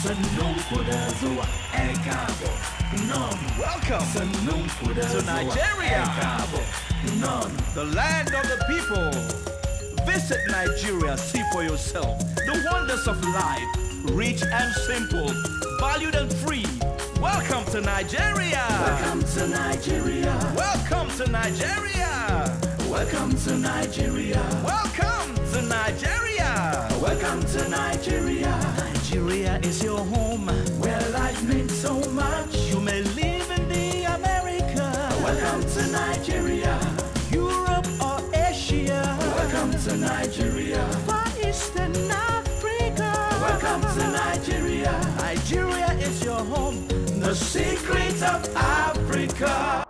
Welcome to Nigeria, the land of the people. Visit Nigeria, see for yourself the wonders of life, rich and simple, valued and free. Welcome to Nigeria. Welcome to Nigeria. Welcome to Nigeria. Welcome to Nigeria. Welcome to Nigeria. Welcome to Nigeria. Nigeria is your home, where life means so much. You may live in the America. Welcome to Nigeria. Europe or Asia. Welcome to Nigeria. Far Eastern Africa. Welcome to Nigeria. Nigeria is your home, the secret of Africa.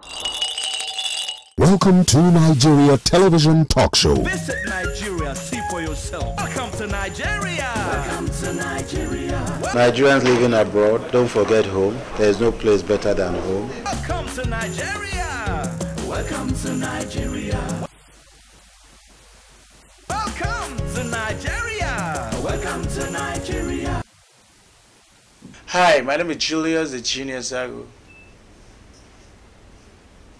Welcome to Nigeria Television Talk Show. Visit Nigeria, see for yourself. Welcome to Nigeria. Welcome to Nigeria. Nigerians living abroad, don't forget home. There is no place better than home. Welcome to Nigeria. Welcome to Nigeria. Welcome to Nigeria. Welcome to Nigeria. Hi, my name is Julius the Genius Zago.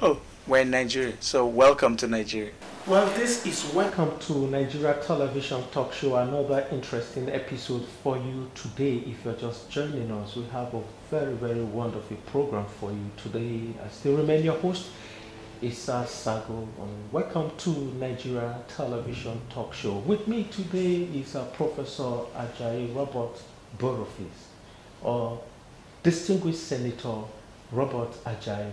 Oh, we're in Nigeria, so welcome to Nigeria. Well, this is Welcome to Nigeria Television Talk Show, another interesting episode for you today. If you're just joining us, we have a very, very wonderful program for you today. I still remain your host, Issa Sago, and welcome to Nigeria Television Talk Show. With me today is Professor Ajayi Robert Borofice, or Distinguished Senator Robert Ajayi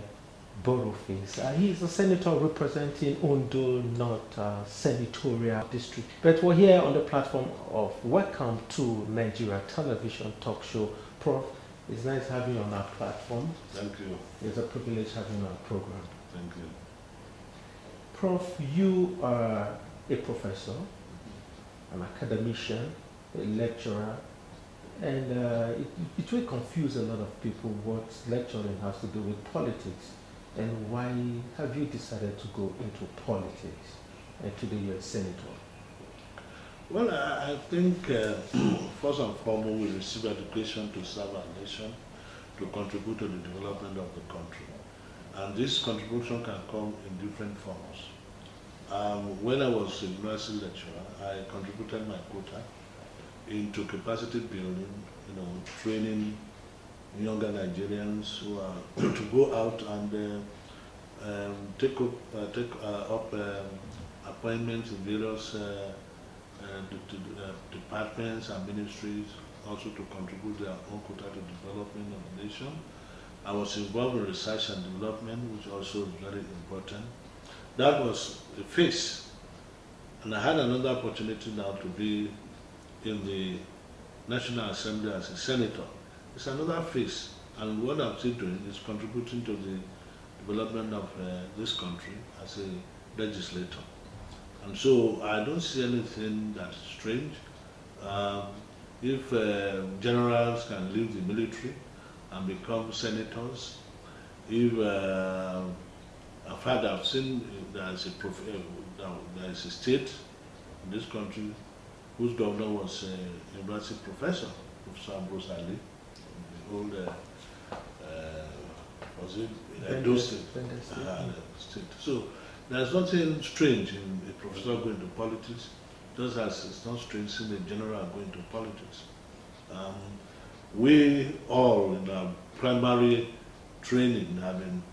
Borofice. He is a senator representing Ondo North Senatorial District. But we're here on the platform of Welcome to Nigeria Television Talk Show. Prof, it's nice having you on our platform. Thank you. It's a privilege having you on our program. Thank you. Prof, you are a professor, an academician, a lecturer, and it will confuse a lot of people what lecturing has to do with politics. And why have you decided to go into politics and today you're a senator? Well, I think first and foremost we receive education to serve our nation, to contribute to the development of the country. And this contribution can come in different forms. When I was a university lecturer, I contributed my quota into capacity building, training younger Nigerians who are to go out and take up appointments in various departments and ministries, also to contribute their own quota to development of the nation. I was involved in research and development, which also is very important. That was a phase. And I had another opportunity now to be in the National Assembly as a senator. It's another phase, and what I'm still doing is contributing to the development of this country as a legislator. And so I don't see anything that's strange. If generals can leave the military and become senators, if in fact I've seen there is a state in this country whose governor was a university professor, Professor Ambrose Ali. Old, was it Edo State? State. So there's nothing strange in a professor going to politics, just as it's not strange seeing a general going to politics. We all in our primary training have been,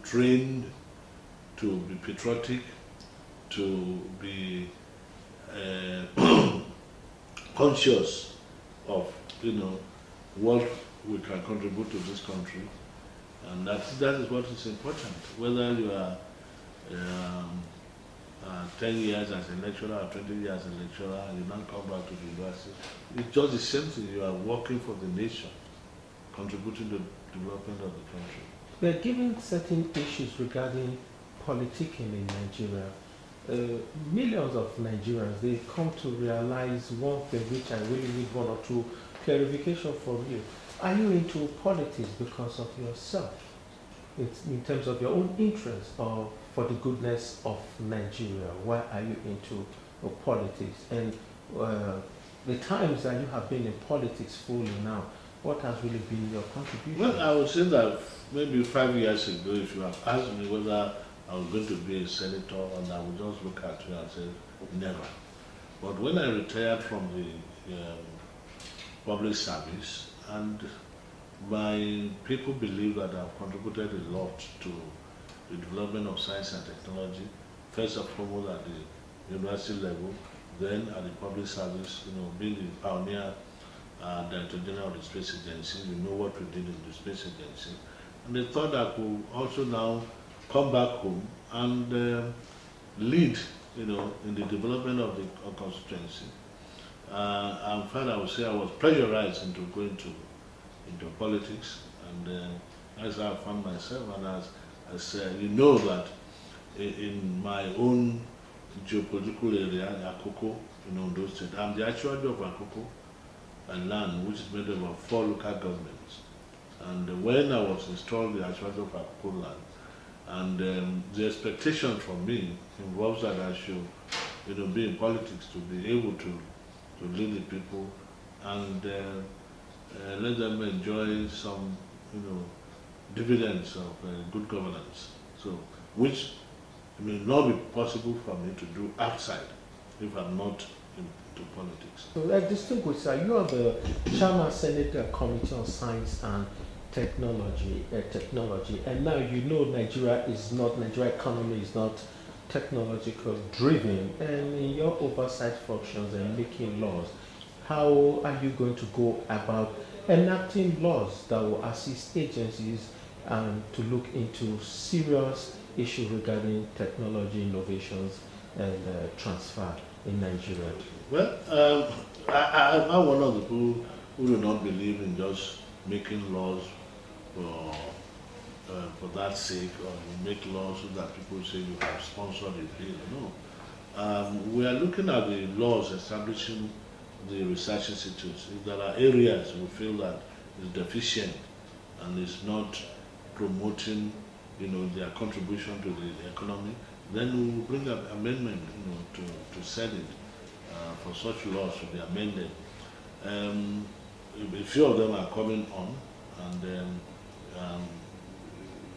trained to be patriotic, to be conscious of, what we can contribute to this country, and that is what is important. Whether you are 10 years as a lecturer or 20 years as a lecturer, and you don't come back to the university, it's just the same thing. You are working for the nation, contributing to the development of the country. We are given certain issues regarding politicking in Nigeria. Millions of Nigerians, they come to realize one thing, which I really need one or two clarification from you. Are you into politics because of yourself, in terms of your own interest, or for the goodness of Nigeria? Why are you into politics? And the times that you have been in politics fully now, what has really been your contribution? Well, I would say that maybe 5 years ago, if you have asked me whether I was going to be a senator, and I would just look at you and say, never. But when I retired from the public service, and my people believe that I've contributed a lot to the development of science and technology, first and foremost at the university level, then at the public service, being the pioneer Director General of the Space Agency. We know what we did in the Space Agency. And they thought I could also now come back home and lead, in the development of the constituency. In fact, I would say I was pressurized into going into politics, and that's how I found myself. And as I said, that in my own geopolitical area, Akoko, those states, I'm the actuary of Akoko and land, which is made up of 4 local governments. And when I was installed the actuary of Akoko land, and the expectation from me involves that I should, be in politics to be able to lead the people and let them enjoy some, dividends of good governance. So, which may not be possible for me to do outside if I'm not into politics. So, distinguished sir, you are the Chairman Senate Committee on Science and Technology, and now Nigeria economy is not technological driven, and in your oversight functions and making laws, how are you going to go about enacting laws that will assist agencies to look into serious issues regarding technology innovations and transfer in Nigeria? Well, I'm one of the people who do not believe in just making laws for that sake, or you make laws so that people say you have sponsored a bill. No. We are looking at the laws establishing the research institutes. If there are areas we feel that is deficient and is not promoting, their contribution to the economy, then we will bring an amendment, to set it for such laws to be amended. A few of them are coming on, and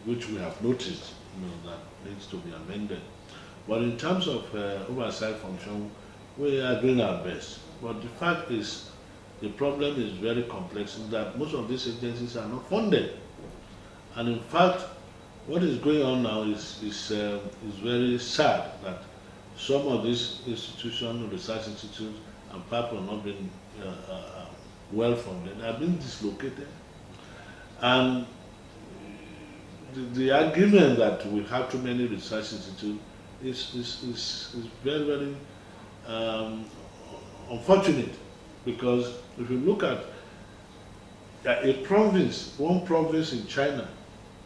which we have noticed, that needs to be amended. But in terms of oversight function, we are doing our best. But the fact is, the problem is very complex in that most of these agencies are not funded. And in fact, what is going on now is very sad that some of these institutions, research institutes, and perhaps are not being well funded, have been dislocated. And the argument that we have too many research institutes is very, very unfortunate, because if you look at a province, one province in China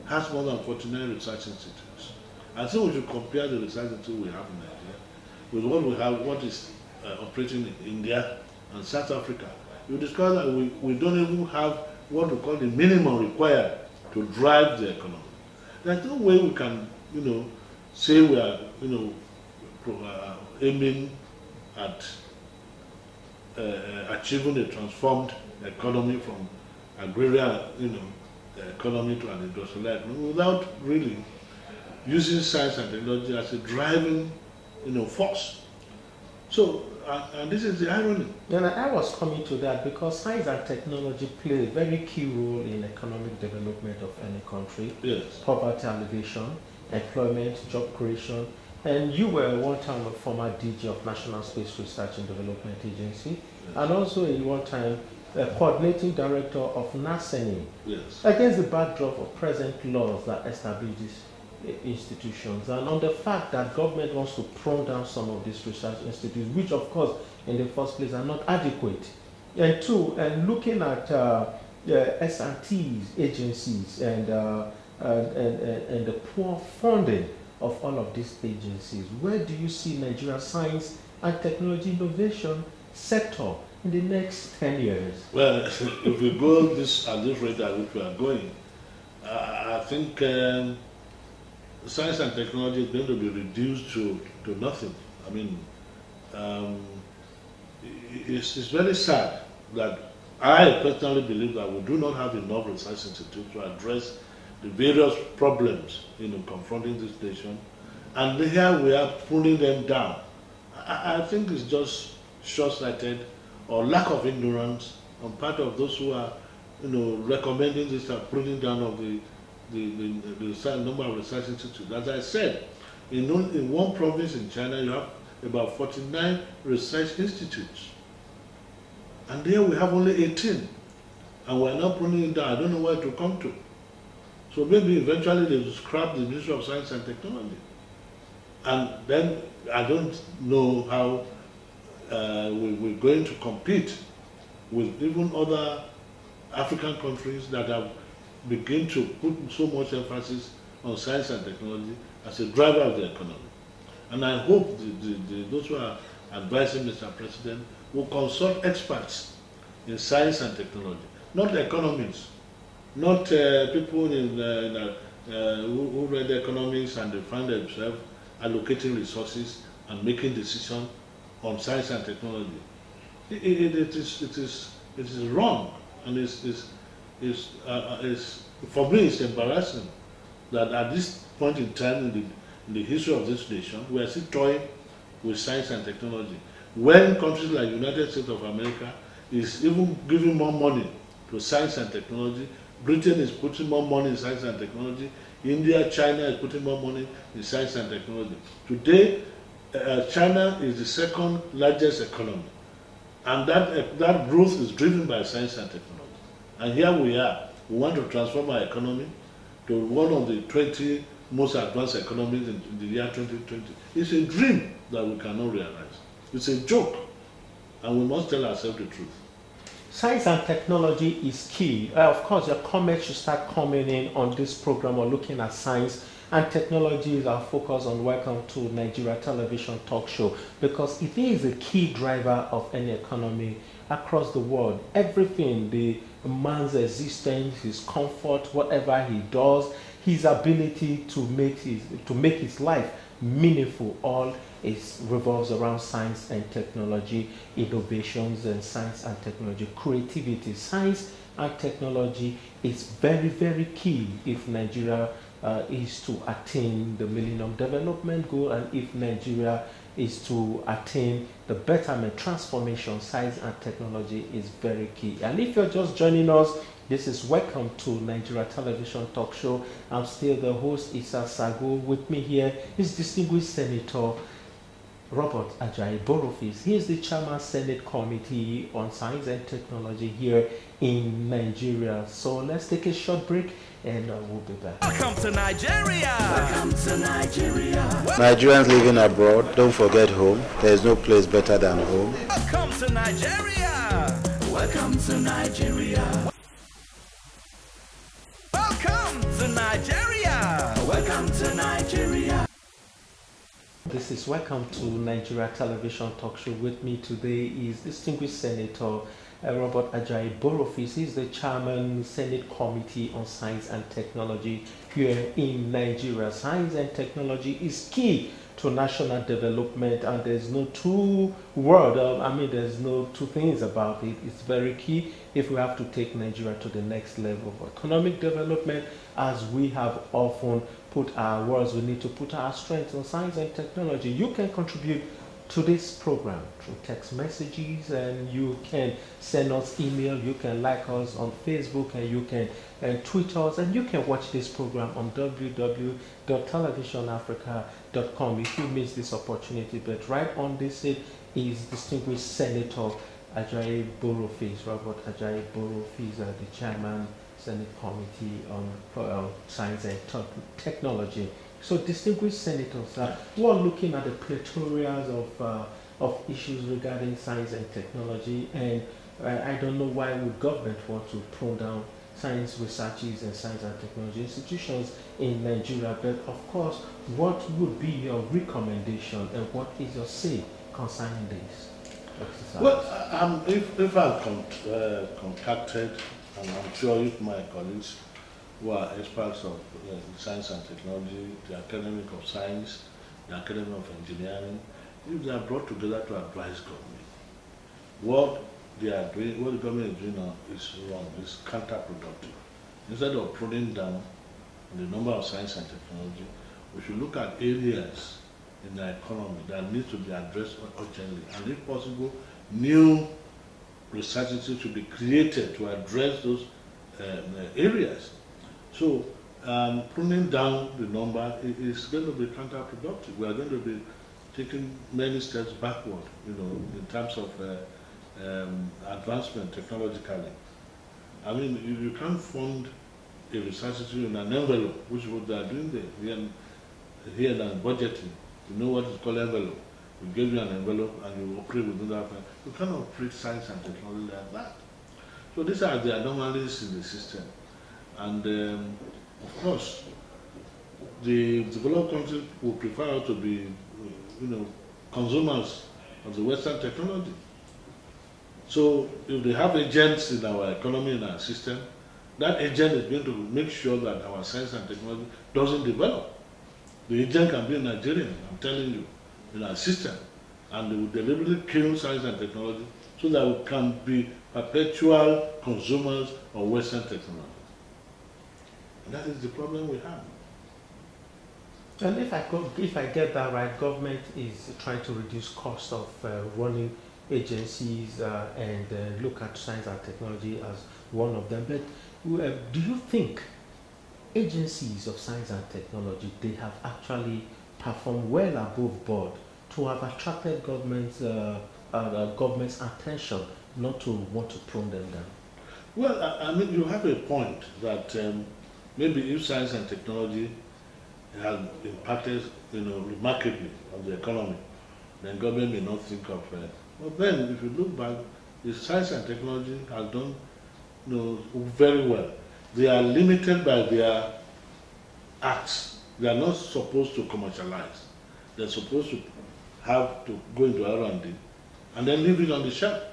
has more than 49 research institutes. I think we should compare the research institute we have in Nigeria with what we have, what is operating in India and South Africa. You discover that we don't even have what we call the minimum required to drive the economy. There's no way we can, say we are, aiming at achieving a transformed economy from agrarian, economy to an industrial economy without really using science and technology as a driving, force. So, and this is the irony. And I was coming to that because science and technology play a very key role in economic development of any country. Yes. Poverty alleviation, employment, job creation. And you were one time a former DG of National Space Research and Development Agency, yes, and also a one-time coordinating director of NASENI. Yes. Against the backdrop of present laws that establish these institutions, and on the fact that government wants to prune down some of these research institutes, which of course in the first place are not adequate. And two, and looking at S&Ts, agencies, and the poor funding of all of these agencies, where do you see Nigeria's science and technology innovation sector in the next 10 years? Well, if we go at this rate at which we are going, I think science and technology is going to be reduced to nothing. I mean, it's very sad that I personally believe that we do not have enough research institutes to address the various problems confronting this nation, and here we are pulling them down. I think it's just short-sighted or lack of ignorance on part of those who are recommending this and pulling down of the number of research institutes. As I said, in one province in China, you have about 49 research institutes. And there we have only 18. And we're not pulling it down. I don't know where to come to. So maybe eventually they will scrap the Ministry of Science and Technology. And then I don't know how we're going to compete with even other African countries that have begun to put so much emphasis on science and technology as a driver of the economy. And I hope those who are advising Mr. President will consult experts in science and technology, not economists, not people who read economics and they find themselves allocating resources and making decisions on science and technology. It is wrong, and for me it's embarrassing that at this point in time in the history of this nation, we are still toying with science and technology. When countries like the United States of America is even giving more money to science and technology, Britain is putting more money in science and technology, India, China is putting more money in science and technology. Today, China is the second largest economy, and that growth is driven by science and technology. And here we are, we want to transform our economy to one of the 20 most advanced economies in the year 2020. It's a dream that we cannot realize. It's a joke, and we must tell ourselves the truth. Science and technology is key. Of course, your comments should start coming in on this program or looking at science and technology is our focus on Welcome to Nigeria Television Talk Show, because it is a key driver of any economy across the world. Everything, the man's existence, his comfort, whatever he does, his ability to make his life meaningful, all revolves around science and technology, innovations and science and technology, creativity. Science and technology is very, very key if Nigeria is to attain the Millennium Development Goal, and if Nigeria is to attain the betterment transformation. Science and technology is very key. And if you're just joining us, this is Welcome to Nigeria Television Talk Show. I'm still the host, Issa Sago. With me here is distinguished Senator Robert Ajayi Borofice. He is the Chairman Senate Committee on Science and Technology here in Nigeria. So let's take a short break and we'll be back. Welcome to Nigeria. Welcome to Nigeria. Nigerians living abroad, don't forget home. There is no place better than home. Welcome to Nigeria. Welcome to Nigeria. Welcome to Nigeria. Welcome to Nigeria. This is Welcome to Nigeria Television Talk Show. With me today is distinguished Senator Robert Ajayi Borofice. He's the Chairman Senate Committee on Science and Technology here in Nigeria. Science and technology is key to national development, and there's no there's no two things about it. It's very key if we have to take Nigeria to the next level of economic development. As we have often put our words, we need to put our strength on science and technology. You can contribute to this program through text messages, and you can send us email, you can like us on Facebook, and you can tweet us, and you can watch this program on www.televisionafrica.com if you miss this opportunity. But right on this is distinguished Senator Ajayi Borofice, Robert Ajayi Borofice, the Chairman Senate Committee on Science and Technology. So, distinguished senators, we're looking at the plethora of issues regarding science and technology, and I don't know why would government want to pull down science researches and science and technology institutions in Nigeria. But of course, what would be your recommendation, and what is your say concerning this exercise? Well, if I'm contacted, and I'm sure if my colleagues who are experts of science and technology, the academic of science, the academic of engineering, if they are brought together to advise government, what they are doing, what the government is doing now is wrong, it's counterproductive. Instead of pruning down the number of science and technology, we should look at areas in the economy that need to be addressed urgently. And if possible, new research institutes should be created to address those areas. So pruning down the number is going to be counterproductive. We are going to be taking many steps backward, in terms of advancement technologically. I mean, you can't fund a research institute in an envelope, which is what they are doing there. Here than budgeting. You know what is called envelope. We give you an envelope and you operate within that. You cannot operate science and technology like that. So these are the anomalies in the system. And of course, the developed countries would prefer to be, consumers of the Western technology. So if they have agents in our economy, in our system, that agent is going to make sure that our science and technology doesn't develop. The agent can be a Nigerian, I'm telling you, in our system, and they will deliberately kill science and technology so that we can be perpetual consumers of Western technology. And that is the problem we have. And if I get that right, government is trying to reduce cost of running agencies and look at science and technology as one of them. But do you think agencies of science and technology, they have actually performed well above board to have attracted government's attention, not to want to prune them down? Well, I mean, you have a point that maybe if science and technology has impacted, remarkably on the economy, then government may not think of it. But then, if you look back, the science and technology has done, very well. They are limited by their acts. They are not supposed to commercialize. They're supposed to have to go into R&D and then leave it on the shelf.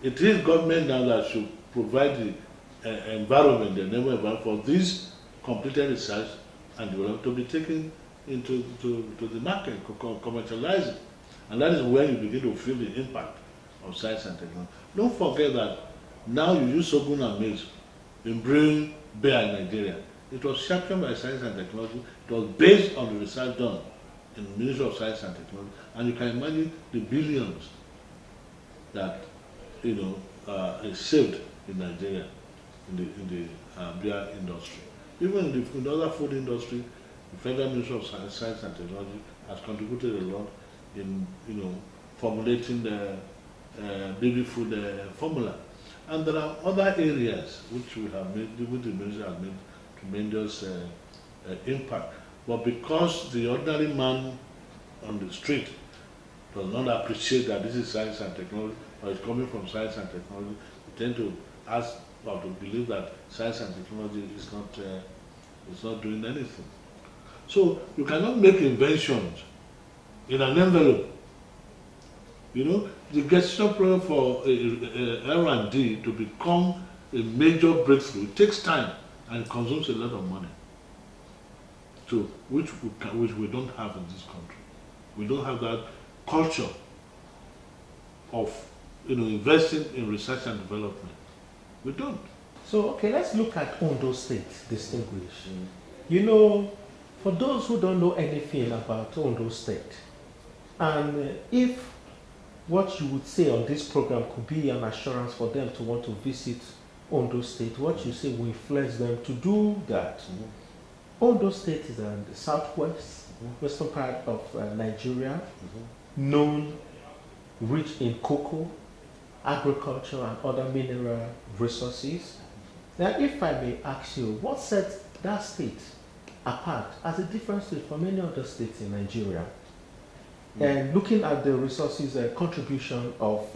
It is government now that should provide the environment, the environment for this completed research and development to be taken into the market, commercialize it. And that is when you begin to feel the impact of science and technology. Don't forget that now you use sorghum and maize in brewing beer in Nigeria. It was championed by science and technology. It was based on the research done in the Ministry of Science and Technology. And you can imagine the billions that is saved in Nigeria in the beer industry. Even in the other food industry, the Federal Ministry of Science and Technology has contributed a lot in formulating the baby food formula. And there are other areas which we have made, which the ministry has made tremendous impact. But because the ordinary man on the street does not appreciate that this is science and technology, or it's coming from science and technology, we tend to ask or to believe that science and technology is not doing anything. So you cannot make inventions in an envelope. The gesture program for R&D to become a major breakthrough, it takes time and consumes a lot of money. So, which we don't have in this country. We don't have that culture of investing in research and development. We don't. So, okay, let's look at Ondo State, distinguished. For those who don't know anything about Ondo State, and if what you would say on this program could be an assurance for them to want to visit Ondo State, what you say will influence them to do that. Ondo State is in the southwest, western part of Nigeria, known, rich in cocoa, agriculture, and other mineral resources. Now, if I may ask you, what sets that state apart as a different state from many other states in Nigeria? And looking at the resources contribution of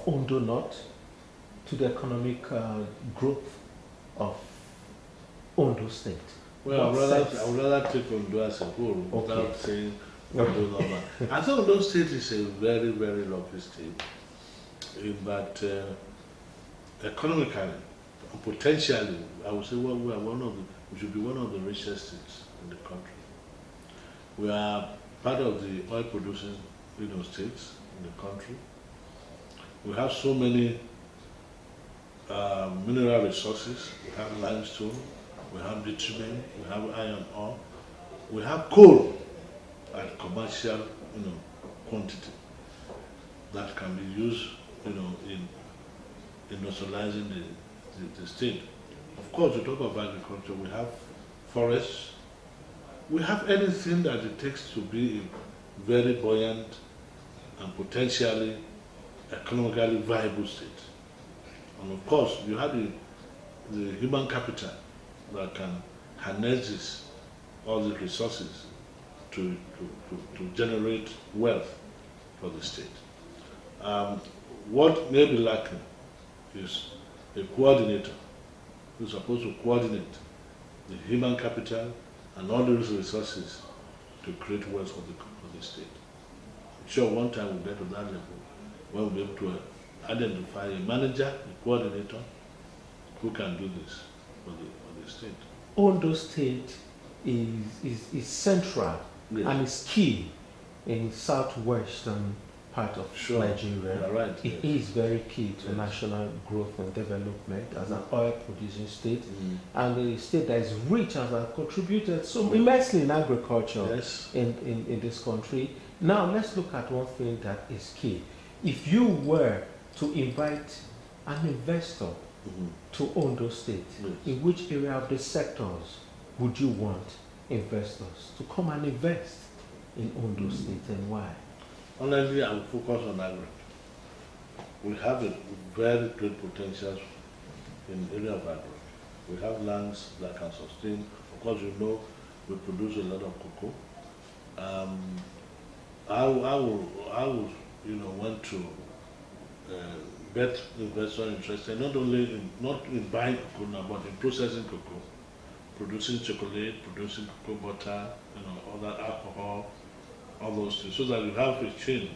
Ondo North to the economic growth of Ondo State. Well, I would rather take Ondo as a whole without saying Ondo North. I think Ondo State is a very, very lucky state in that economically and potentially, I would say we should be one of the richest states in the country. We are part of the oil producing states in the country. We have so many mineral resources. We have limestone, we have bitumen, we have iron ore, we have coal at commercial, quantity that can be used, in industrializing the state. Of course, we talk of agriculture. We have forests. We have anything that it takes to be a very buoyant and potentially economically viable state. And of course, you have the human capital that can harness all the resources to generate wealth for the state. What may be lacking is a coordinator who's supposed to coordinate the human capital and all those resources to create wealth for the state. I'm sure one time we'll get to that level when we'll be able to identify a manager, a coordinator who can do this for the state. Ondo State is central, yes, and is key in southwestern part of Nigeria. You're right, It yes, is very key to yes, national growth and development as an oil-producing state, and a state that is rich and has contributed so immensely in agriculture, yes, in this country. Now let's look at one thing that is key. If you were to invite an investor to Ondo State, yes, in which area of the sectors would you want investors to come and invest in Ondo State, and why? Honestly, I will focus on agri. We have a very great potential in the area of agri. We have lands that can sustain. Of course, we produce a lot of cocoa. I will want to get investors interested not only in buying cocoa now, but in processing cocoa, producing chocolate, producing cocoa butter, other alcohol, all those things, so that you have a chain,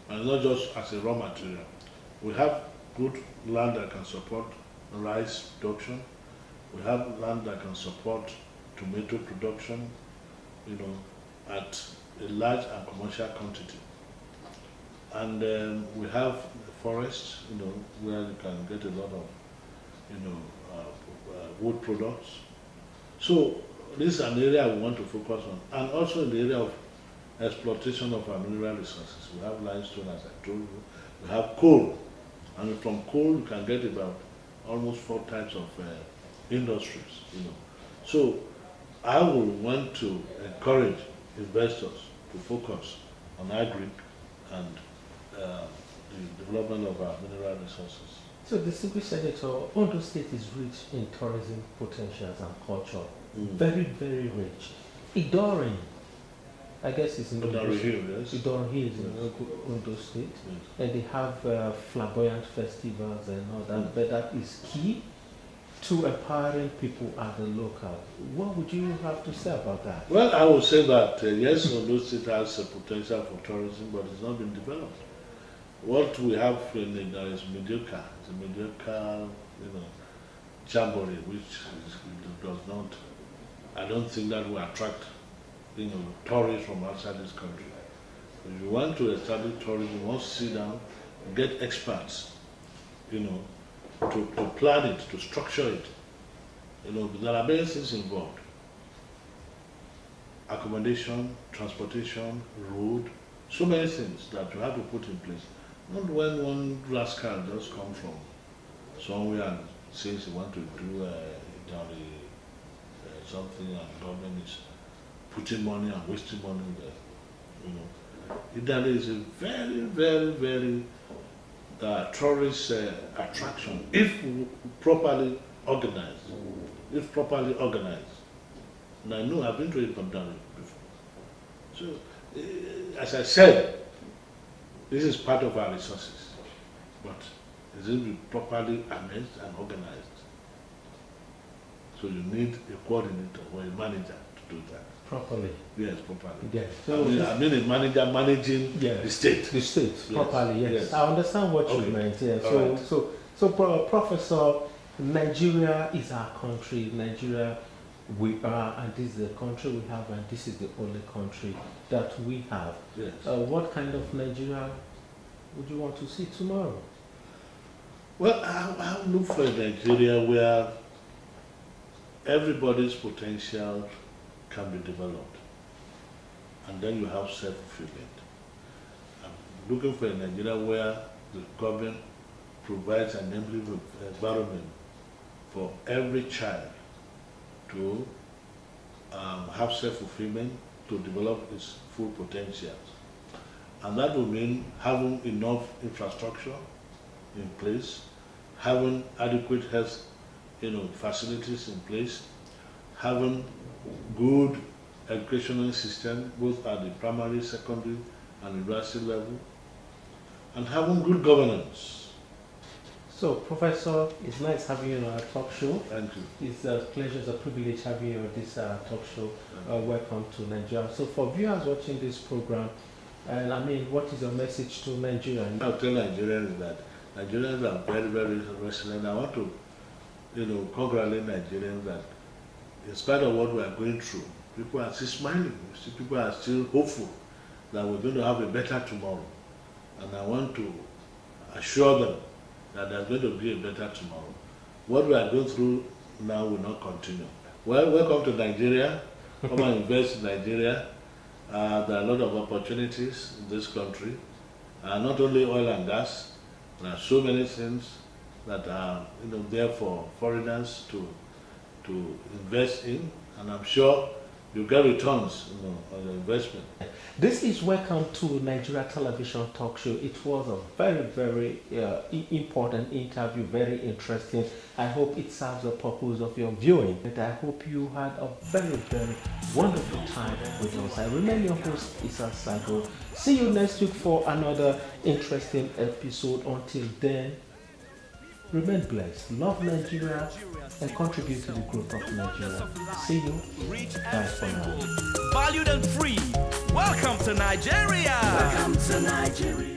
and not just as a raw material. We have good land that can support rice production. We have land that can support tomato production, at a large and commercial quantity. And we have forests, where you can get a lot of, wood products. So this is an area we want to focus on, and also in the area of exploitation of our mineral resources. We have limestone, as I told you. We have coal, and from coal you can get about almost 4 types of industries. So I will want to encourage investors to focus on agri and the development of our mineral resources. So, distinguished Senator, Ondo State is rich in tourism potentials and culture. Very, very rich. Idorin, I guess it's in Ondo State. Yes. Idorin Hill is in Ondo State. Yes. And they have flamboyant festivals and all that, but that is key to empowering people at the local. What would you have to say about that? Well, I would say that yes, Ondo State has a potential for tourism, but it's not been developed. What we have in it now is mediocre. It's a mediocre, jamboree, which does not. I don't think that will attract, tourists from outside this country. If you want to establish tourism, you must sit down, get experts, to plan it, to structure it. There are many things involved. Accommodation, transportation, road, so many things that you have to put in place. Not when one rascal just comes from somewhere and says he wants to do something, and government is putting money and wasting money there. Italy is a very, very, very tourist attraction if properly organized. If properly organized. And I know I've been to it from down before. So, as I said, this is part of our resources, but it will be properly managed and organized. So you need a coordinator or a manager to do that. Properly. Yes, properly. Yes. So I mean a manager managing the state. The state, yes. Properly, yes. Yes. I understand what you meant. Yeah. So, Professor, Nigeria is our country. Nigeria, we are, and this is the country we have, and this is the only country that we have. Yes. What kind of Nigeria would you want to see tomorrow? Well, I look for a Nigeria where everybody's potential can be developed, and then you have self-fulfillment. I'm looking for a Nigeria where the government provides an environment for every child to have self-fulfillment, to develop its full potentials. And that will mean having enough infrastructure in place, having adequate health facilities in place, having good educational system both at the primary, secondary and university level, and having good governance. So, Professor, it's nice having you on our talk show. Thank you. It's a pleasure, it's a privilege having you on this talk show. Welcome to Nigeria. So, for viewers watching this program, and I mean, what is your message to Nigerians? I'll tell Nigerians that Nigerians are very, very resilient. I want to, congratulate Nigerians that in spite of what we are going through, people are still smiling. People are still hopeful that we're going to have a better tomorrow. And I want to assure them that there's going to be a better tomorrow. What we are going through now will not continue. Well, welcome to Nigeria. Come and invest in Nigeria. There are a lot of opportunities in this country. Not only oil and gas, there are so many things that are there for foreigners to invest in, and I'm sure you get returns on your investment. This is Welcome to Nigeria Television Talk Show. It was a very, very important interview, very interesting. I hope it serves the purpose of your viewing. And I hope you had a very, very wonderful time with us. I remain your host, Issa Sago. See you next week for another interesting episode. Until then, remain blessed, love Nigeria, and contribute to the growth of Nigeria. See you. Bye for now. Valued and free. Welcome to Nigeria. Welcome to Nigeria.